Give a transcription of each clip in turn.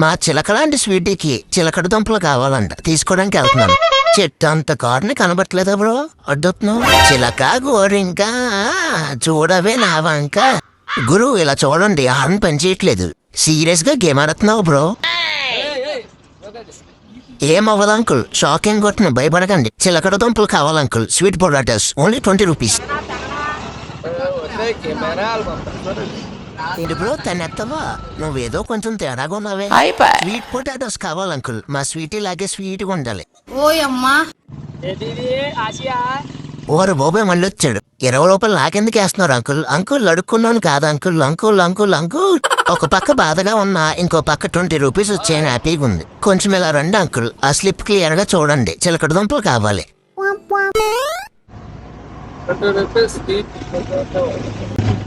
మా చిలకలాంటి స్వీటీకి చిలకడ దుంపలు కావాలంట, తీసుకోవడానికి వెళ్తున్నాను. చెట్టు అంత కార్ని కనబట్టలేదా బ్రో? అడ్డొస్తున్నావు చిలక గోరింక, చూడవే నా వంక. గురు ఇలా చూడండి, హార్న్ పనిచేయట్లేదు. సీరియస్ గా గేమ్ ఆడుతున్నావు బ్రో? ఏమవ్వదు అంకుల్, షాకింగ్ కొట్టిన భయపడకండి. చిలకడ దుంపలు కావాలంకుల్, స్వీట్ పొటాటోస్, ఓన్లీ 20 రూపీస్. ఏంటి బ్రో తనెత్తవా? నువ్వేదో కొంచెం తేడాగా ఉన్నావే. స్వీట్ పొటాటోస్ కావాలంకుల్, మా స్వీట్ లాగే స్వీట్గా ఉండాలి. ఓయమ్మా ఓరు బాబాయ్ మళ్ళీ వచ్చాడు. 20 రూపాయలు నాకెందుకు వేస్తున్నారు అంకుల్? అంకుల్ అడుక్కున్నాను కాదు అంకుల్. అంకుల్ అంకుల్ అంకుల్ ఒక పక్క బాధగా ఉన్నా ఇంకో పక్క 20 రూపీస్ వచ్చాయని హ్యాపీగా ఉంది. కొంచెం ఇలా రండి అంకుల్, ఆ స్లిప్ క్లియర్ గా చూడండి. చిలకడ దుంపలు కావాలి.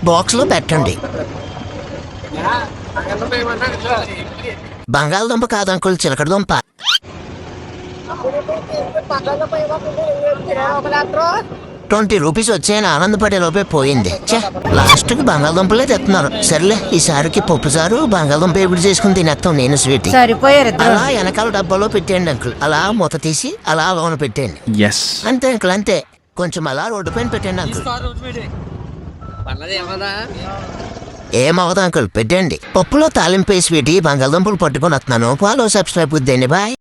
బాక్స్ లో పెట్టండి. బంగాళదుంప కాదు అంకుల్, చిలకడ దుంప. 20 రూపీస్ వచ్చాయని ఆనందపడే లోపే పోయింది. లాస్ట్ కి బంగాళదుంపలే తెస్తున్నారు. సర్లే ఈసారికి పప్పు సారు బంగాళదుంప ఎగుడు చేసుకుని తినేస్తాం నేను స్వీట్. అలా వెనకాల డబ్బాలో పెట్టేయండి అంకుల్. అలా మూత తీసి అలా లోన పెట్టేయండి. అంతే అంకుల్, అంతే. కొంచెం అలా రోడ్డు పైన పెట్టండి అంకుల్. ఏమవదు అంకుల్, పెట్టండి. పప్పులో తాలింపు స్వీట్ బంగాళదుంపలు పట్టుకొని వస్తున్నాను. ఫాలో సబ్స్క్రైబ్ వద్దండి. బాయ్.